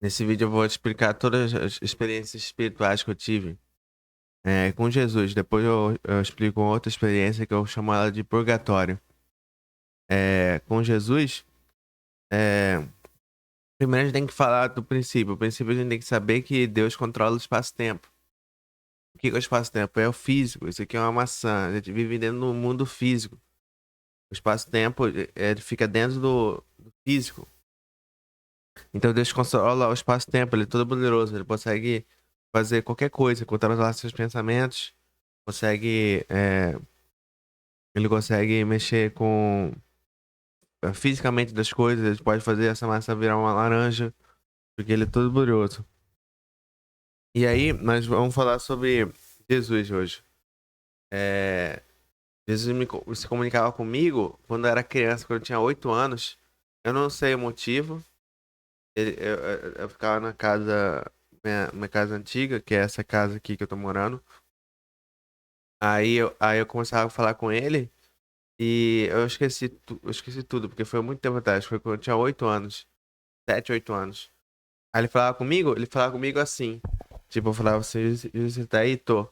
Nesse vídeo eu vou te explicar todas as experiências espirituais que eu tive com Jesus. Depois eu explico outra experiência que eu chamo ela de purgatório. Com Jesus, é, primeiro a gente tem que falar do princípio. O princípio a gente tem que saber que Deus controla o espaço-tempo. O que é o espaço-tempo? É o físico. Isso aqui é uma maçã. A gente vive dentro do mundo físico. O espaço-tempo ele fica dentro do físico. Então Deus controla o espaço-tempo. Ele é todo poderoso. Ele consegue fazer qualquer coisa, controlar seus pensamentos. Consegue. Ele consegue mexer com fisicamente das coisas. Ele pode fazer essa massa virar uma laranja. Porque ele é todo poderoso. E aí, nós vamos falar sobre Jesus hoje. É, Jesus se comunicava comigo quando eu era criança, quando eu tinha 8 anos. Eu não sei o motivo. Eu ficava na casa, minha casa antiga, que é essa casa aqui que eu tô morando. Aí eu começava a falar com ele e eu esqueci tudo, porque foi muito tempo atrás. Foi quando eu tinha 8 anos, 7, 8 anos. Aí ele falava comigo assim. Tipo, eu falava assim, você tá aí? Tô.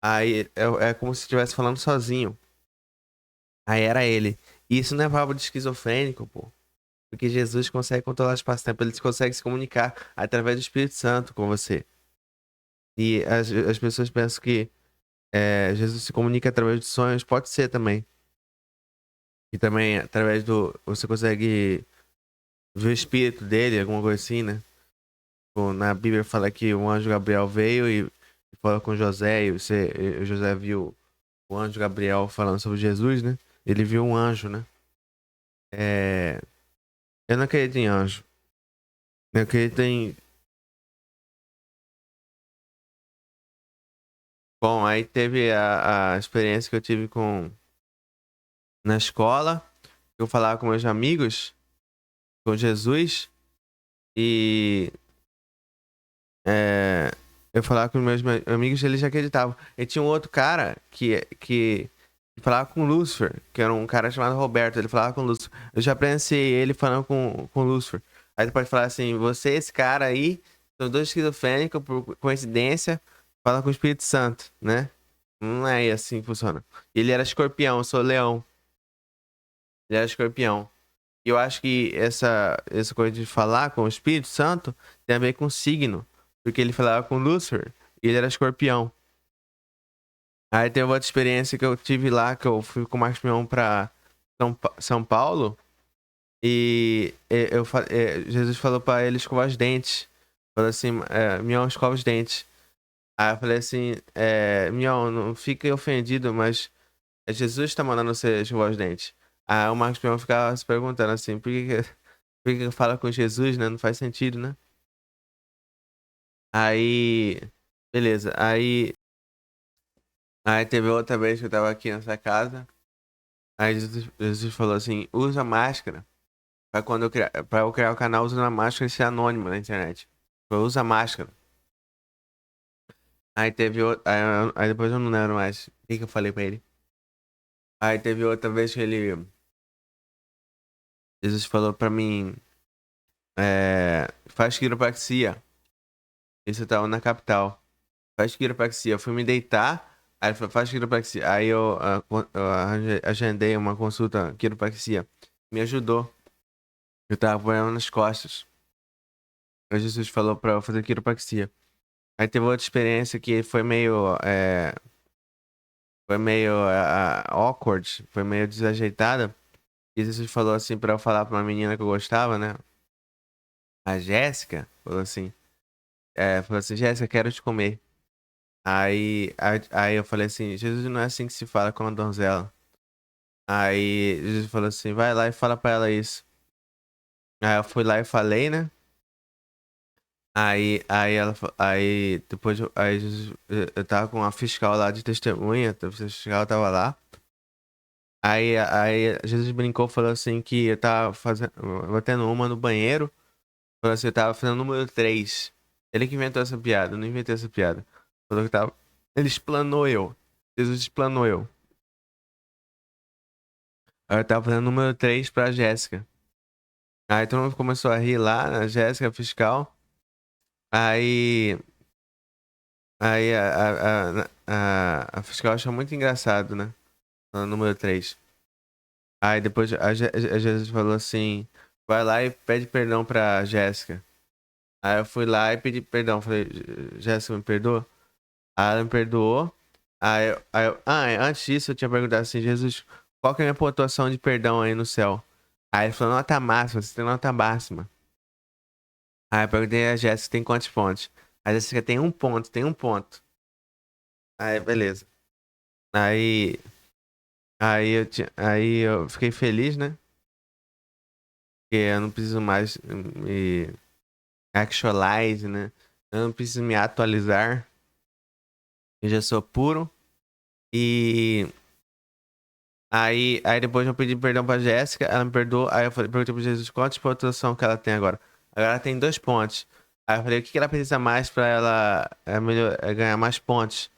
Aí é como se estivesse falando sozinho. Aí era ele. E isso não é papo de esquizofrênico, pô. Porque Jesus consegue controlar o espaço-tempo, ele consegue se comunicar através do Espírito Santo com você. E as pessoas pensam que Jesus se comunica através de sonhos, pode ser também. E também através do. Você consegue ver o espírito dele, alguma coisa assim, né? Tipo, na Bíblia fala que o anjo Gabriel veio e falou com José, e José viu o anjo Gabriel falando sobre Jesus, né? Ele viu um anjo, né? É, eu não acredito em anjo. Eu acredito em. Bom, aí teve a experiência que eu tive na escola. Eu falava com meus amigos, com Jesus, e é, eu falava com meus amigos, eles já acreditavam. E tinha um outro cara que falava com Lúcifer, que era um cara chamado Roberto, ele falava com Lúcifer. Eu já presenciei ele falando com Lúcifer. Aí você pode falar assim, você e esse cara aí, são dois esquizofrênicos, por coincidência, fala com o Espírito Santo, né? Não é assim que funciona. Ele era escorpião, eu sou leão. Ele era escorpião. E eu acho que essa coisa de falar com o Espírito Santo tem a ver com signo. Porque ele falava com Lúcifer e ele era escorpião. Aí tem outra experiência que eu tive lá, que eu fui com o Marcos Mion pra São Paulo. Jesus falou pra ele escovar os dentes. Falou assim, Mion, escova os dentes. Aí eu falei assim, Mion, não fique ofendido, mas Jesus tá mandando você escovar os dentes. Aí o Marcos Mion ficava se perguntando assim, por que fala com Jesus, né? Não faz sentido, né? Aí, beleza. Aí teve outra vez que eu tava aqui nessa casa. Aí Jesus falou assim: usa máscara. Pra eu criar o canal usando a máscara e ser anônimo na internet. Falou, usa máscara. Aí teve outra. Aí depois eu não lembro mais o que eu falei pra ele. Aí teve outra vez que Jesus falou pra mim: faz quiropraxia. Isso eu tava na capital. Faz quiropraxia. Eu fui me deitar. Aí ele falou, faz quiropraxia. Aí eu agendei uma consulta quiropraxia. Me ajudou. Eu tava com problema nas costas. Aí Jesus falou pra eu fazer quiropraxia. Aí teve outra experiência que foi meio awkward, foi meio desajeitada. E Jesus falou assim pra eu falar pra uma menina que eu gostava, né? A Jéssica, falou assim, Jéssica, quero te comer. Aí eu falei assim, Jesus, não é assim que se fala com uma donzela. Aí Jesus falou assim, vai lá e fala pra ela isso. Aí eu fui lá e falei, né? Aí depois aí eu tava com a fiscal lá de testemunha, a fiscal tava lá. Aí Jesus brincou, falou assim que eu tava batendo uma no banheiro. Falou assim, eu tava fazendo o número 3. Ele que inventou essa piada, eu não inventei essa piada. Falou que tava. Ele explanou eu. Jesus explanou eu. Aí eu tava fazendo o número 3 pra Jéssica. Aí todo mundo começou a rir lá, a Jéssica, a fiscal. Aí. Aí a fiscal achou muito engraçado, né? No número 3. Aí depois a Jesus falou assim: vai lá e pede perdão pra Jéssica. Aí eu fui lá e pedi perdão. Falei: Jéssica, me perdoa? Aí ela me perdoou. Antes disso eu tinha perguntado assim: Jesus, qual que é a minha pontuação de perdão aí no céu? Aí ele falou: nota máxima, você tem nota máxima. Aí eu perguntei a Jéssica: tem quantos pontos? A Jéssica tem um ponto, tem um ponto. Aí, beleza. Aí, aí eu fiquei feliz, né? Porque eu não preciso mais me actualize, né? Eu não preciso me atualizar. Eu já sou puro. E aí depois eu pedi perdão pra Jéssica, ela me perdoou. Aí eu falei, perguntei pra Jesus quantos pontuação que ela tem agora. Agora ela tem 2 pontos. Aí eu falei, o que que ela precisa mais pra ela ganhar mais pontos?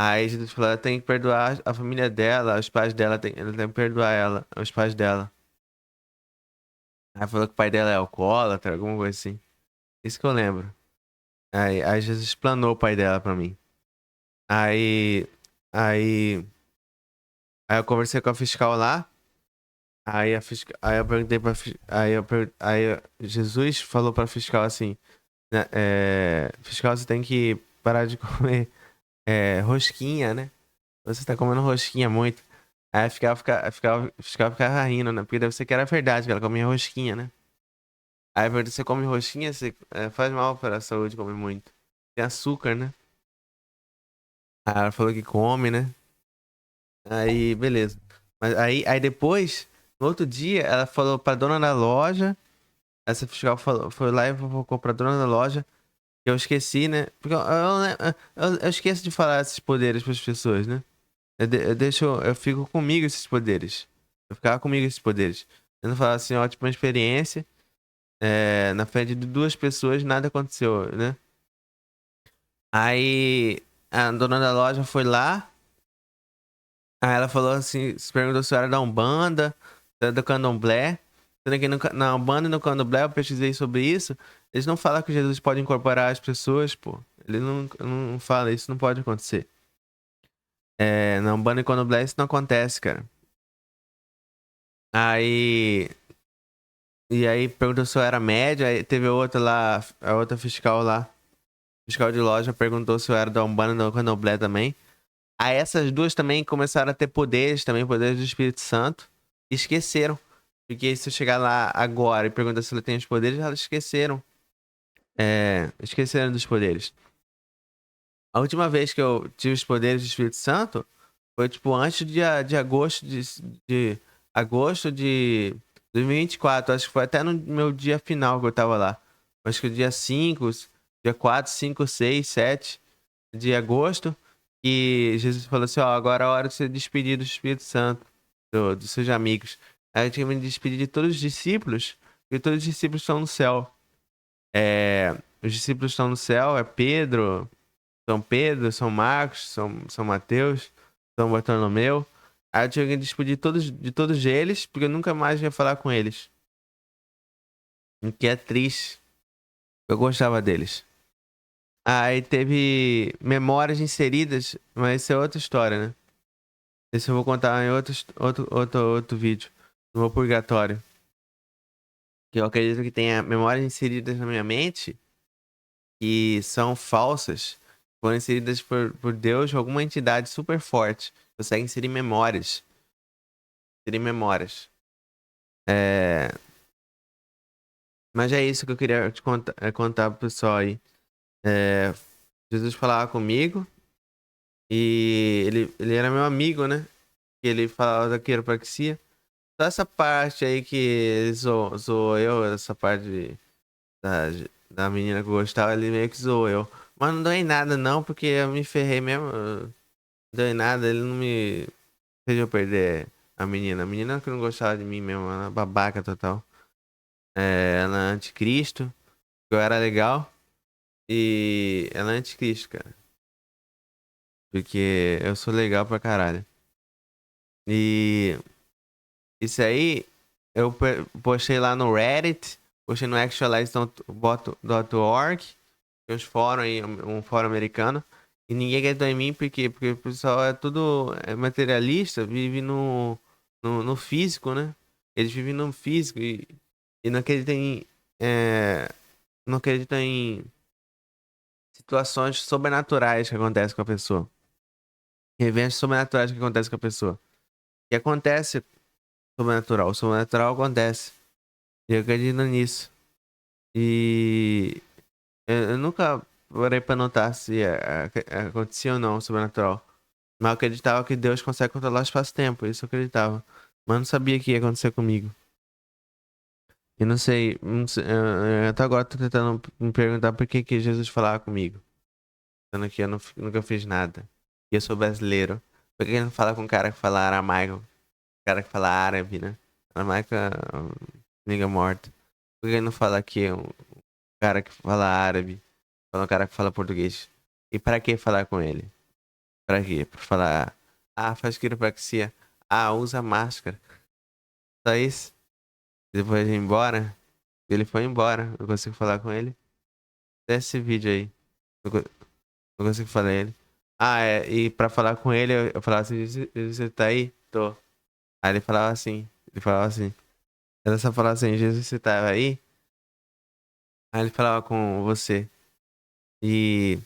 Aí Jesus falou, ela tem que perdoar a família dela, os pais dela, ela tem que perdoar ela, os pais dela. Aí falou que o pai dela é alcoólatra, alguma coisa assim. Isso que eu lembro. Aí Jesus explanou o pai dela pra mim. Aí, aí, aí eu conversei com a fiscal lá. Aí eu perguntei pra Jesus falou pra fiscal assim, né, fiscal, você tem que parar de comer rosquinha, né? Você tá comendo rosquinha muito. Aí a fiscal ficava rindo, né? Porque deve ser que era verdade, que ela comia rosquinha, né? Aí eu perguntei, você come rosquinha? Você, faz mal para a saúde comer muito. Tem açúcar, né? Aí ela falou que come, né? Aí, beleza. Mas aí depois, no outro dia, ela falou pra dona da loja. Essa fiscal foi lá e fofocou pra dona da loja. Que eu esqueci, né? Porque eu esqueço de falar esses poderes pras pessoas, né? Eu fico comigo esses poderes. Eu ficava comigo esses poderes. Eu não falava assim, ótima experiência. Na frente de 2 pessoas, nada aconteceu, né? Aí a dona da loja foi lá. Aí ela falou assim, se perguntou se eu era da Umbanda, se era do Candomblé. Sendo que na Umbanda e no Candomblé eu pesquisei sobre isso. Eles não falam que Jesus pode incorporar as pessoas, pô. Ele não fala, isso não pode acontecer. Na Umbanda e Candomblé isso não acontece, cara. Aí. E aí perguntou se eu era média. Aí teve outra lá, a outra fiscal lá. Fiscal de loja perguntou se eu era da Umbanda e do Candomblé também. Aí essas duas também começaram a ter poderes também, poderes do Espírito Santo. E esqueceram. Porque se eu chegar lá agora e perguntar se ela tem os poderes, elas esqueceram. Esqueceram dos poderes. A última vez que eu tive os poderes do Espírito Santo foi tipo antes de agosto de agosto de 2024. Acho que foi até no meu dia final que eu tava lá. Acho que o dia 5, dia 4, 5, 6, 7 de agosto. E Jesus falou assim: ó, agora é a hora de se despedir do Espírito Santo, dos seus amigos. Aí eu tinha que me despedir de todos os discípulos, e todos os discípulos estão no céu. Os discípulos estão no céu, é Pedro, São Marcos, São Mateus, São Bartolomeu. Aí eu tinha que me despedir de todos eles, porque eu nunca mais ia falar com eles. O que é triste. Eu gostava deles. Aí teve memórias inseridas, mas isso é outra história, né? Esse eu vou contar em outro vídeo. No meu purgatório. Que eu acredito que tenha memórias inseridas na minha mente que são falsas. Foram inseridas por Deus ou alguma entidade super forte. Consegue inserir memórias. Inserir memórias. É... Mas é isso que eu queria te contar pro pessoal aí. É... Jesus falava comigo. E ele era meu amigo, né? Que ele falava da quiropraxia. Só essa parte aí que ele zoou eu, essa parte da, da menina que eu gostava, ele meio que zoou eu. Mas não deu em nada não, porque eu me ferrei mesmo. Não deu em nada, ele não me fez eu perder a menina. A menina que não gostava de mim mesmo, ela é babaca total. Ela é anticristo, eu era legal. E ela é anticristo, cara. Porque eu sou legal pra caralho. E isso aí. Eu postei lá no Reddit, postei no actualize.org, tem uns fóruns aí, um fórum americano, e ninguém acreditou em mim, por quê? Porque o pessoal é tudo materialista, vive no físico, né? Eles vivem no físico e não acreditam não acreditam em situações sobrenaturais que acontecem com a pessoa. Eventos sobrenaturais que acontecem com a pessoa. O que acontece sobrenatural? O sobrenatural acontece. E eu acredito nisso. E eu nunca parei pra notar se acontecia ou não o sobrenatural. Mas eu acreditava que Deus consegue controlar o espaço-tempo. Isso eu acreditava. Mas eu não sabia que ia acontecer comigo. E não sei, até agora eu tô tentando me perguntar por que Jesus falava comigo. Sendo que eu nunca fiz nada. E eu sou brasileiro. Por que ele não fala com um cara que fala aramaico? Cara que fala árabe, né? Aramaico é língua morta. Por que ele não fala aqui um cara que fala árabe? Fala um cara que fala português. E pra que falar com ele? Pra quê? Pra falar, faz quiropraxia. Usa máscara. Só isso. Depois de ir embora. Ele foi embora. Não consigo falar com ele. Desce esse vídeo aí. Não, não consigo falar ele. E pra falar com ele, eu falava assim, você tá aí? Tô. Aí ele falava assim. Ele falava assim. Ela só falava assim, Jesus, você tava aí? Aí ele falava com você. E.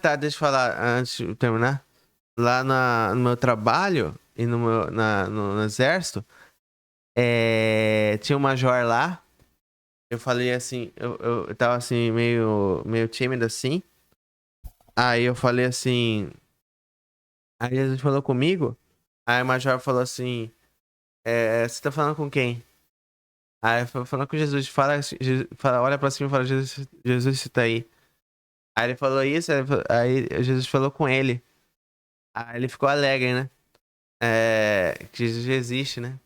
Tá, deixa eu falar antes de terminar. Lá no meu trabalho e no exército, tinha um major lá. Eu falei assim, eu tava assim, meio tímido assim. Aí eu falei assim. Aí Jesus falou comigo. Aí o major falou assim: você tá falando com quem? Aí eu falando com Jesus, olha pra cima e fala, Jesus, você tá aí. Aí ele falou isso, aí Jesus falou com ele. Aí ele ficou alegre, né? Que Jesus existe, né?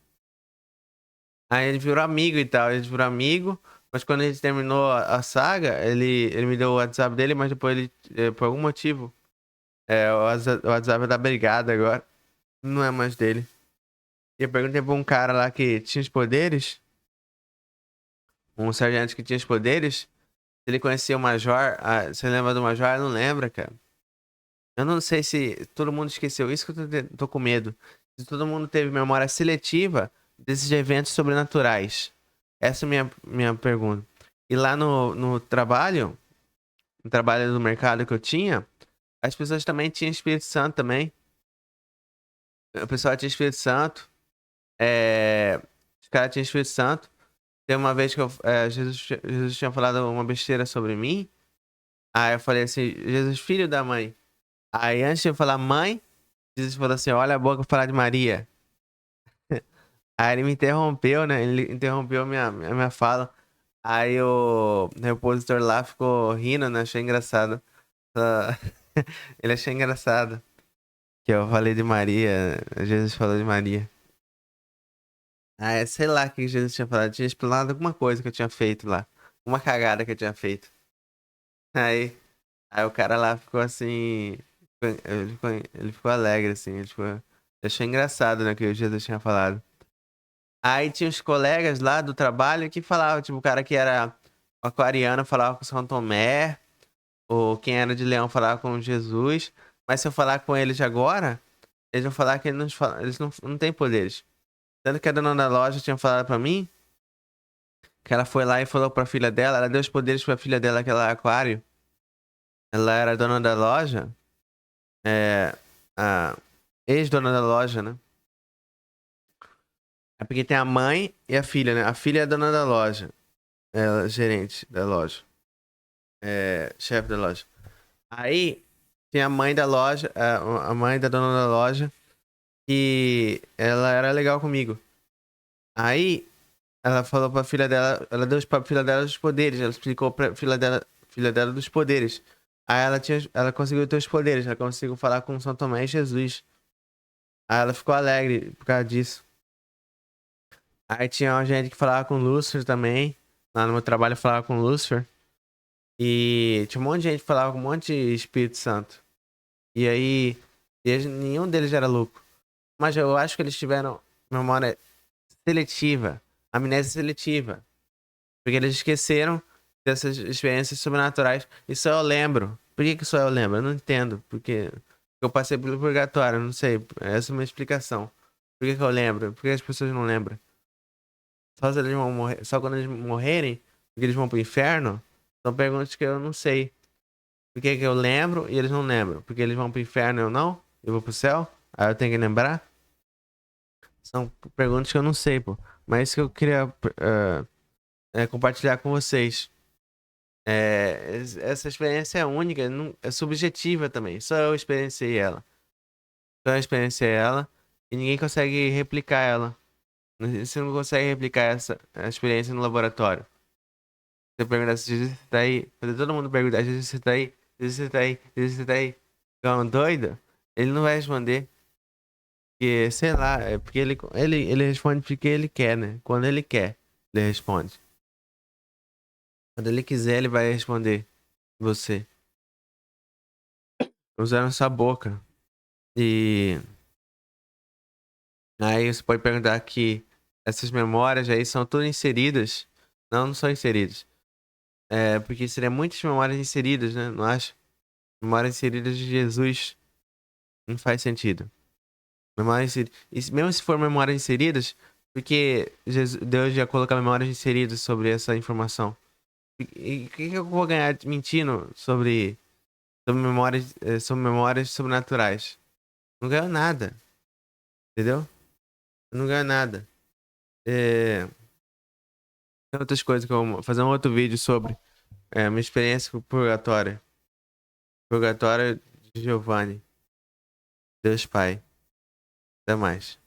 Aí ele virou amigo e tal, ele virou amigo. Mas quando a gente terminou a saga, ele me deu o WhatsApp dele, mas depois ele, por algum motivo, o WhatsApp é da brigada agora. Não é mais dele. E eu perguntei pra um cara lá que tinha os poderes, um sargento que tinha os poderes, se ele conhecia o Major. Você lembra do Major? Eu não lembra, cara. Eu não sei se todo mundo esqueceu isso que eu tô com medo. Se todo mundo teve memória seletiva desses eventos sobrenaturais. Essa é a minha pergunta. E lá no trabalho, no trabalho do mercado que eu tinha, as pessoas também tinham Espírito Santo também. O pessoal tinha Espírito Santo. Os caras tinham Espírito Santo. Tem uma vez que Jesus tinha falado uma besteira sobre mim. Aí eu falei assim, Jesus, filho da mãe. Aí antes de eu falar mãe, Jesus falou assim, olha a boca pra falar de Maria. Aí ele me interrompeu, né? Ele interrompeu minha fala. Aí o repositor lá ficou rindo, né? Achei engraçado. Só- Ele achou engraçado que eu falei de Maria. Jesus falou de Maria. Sei lá o que Jesus tinha falado. Tinha explanado alguma coisa que eu tinha feito lá. Uma cagada que eu tinha feito. Aí, aí o cara lá ficou assim. Ele ficou alegre, assim. Ele achou engraçado, né? Que o Jesus tinha falado. Aí tinha os colegas lá do trabalho que falavam, tipo, o cara que era aquariano falava com São Tomé, ou quem era de Leão falava com Jesus. Mas se eu falar com eles agora, eles vão falar que eles não têm poderes. Tanto que a dona da loja tinha falado pra mim que ela foi lá e falou pra filha dela, ela deu os poderes pra filha dela, que ela é aquário. Ela era dona da loja, a ex-dona da loja, né? É porque tem a mãe e a filha, né? A filha é dona da loja, ela é gerente da loja, chefe da loja. Aí tem a mãe da loja, a mãe da dona da loja, que ela era legal comigo. Aí ela falou pra filha dela, ela deu pra filha dela os poderes, ela explicou pra filha dela dos poderes. Aí ela conseguiu ter os poderes, ela conseguiu falar com São Tomé e Jesus. Aí ela ficou alegre por causa disso. Aí tinha uma gente que falava com Lúcifer também. Lá no meu trabalho eu falava com Lúcifer. E tinha um monte de gente que falava com um monte de Espírito Santo. E aí, nenhum deles era louco. Mas eu acho que eles tiveram memória seletiva. Amnésia seletiva. Porque eles esqueceram dessas experiências sobrenaturais. E só eu lembro. Por que só eu lembro? Eu não entendo. Porque eu passei pelo purgatório, eu não sei. Essa é uma explicação. Por que eu lembro? Por que as pessoas não lembram? Só se eles vão morrer, só quando eles morrerem, porque eles vão pro inferno? São perguntas que eu não sei. Por que eu lembro e eles não lembram? Porque eles vão pro inferno e eu não? Eu vou pro céu? Aí eu tenho que lembrar? São perguntas que eu não sei, pô. Mas isso que eu queria compartilhar com vocês. Essa experiência é única, é subjetiva também. Só eu experienciei ela. Só eu experienciei ela e ninguém consegue replicar ela. Você não consegue replicar essa a experiência no laboratório. Você perguntar se Jesus tá aí, fazer todo mundo perguntar, Jesus você tá aí, Jesus você tá aí, Jesus você tá aí. Igual um doido, ele não vai responder. Porque, sei lá, é porque ele responde porque ele quer, né? Quando ele quer, ele responde. Quando ele quiser, ele vai responder você. Usando sua boca. E aí você pode perguntar que essas memórias aí são todas inseridas. Não, não são inseridas. É, porque seriam muitas memórias inseridas, né? Não acho? Memórias inseridas de Jesus. Não faz sentido. Memórias inseridas. E mesmo se for memórias inseridas, porque Deus já colocar memórias inseridas sobre essa informação. E o que eu vou ganhar mentindo sobre memórias sobrenaturais? Não ganho nada, entendeu? Eu não ganho nada. É, tem outras coisas que eu vou fazer um outro vídeo sobre minha experiência com o purgatório. Purgatório de Giovanni. Deus Pai. Até mais.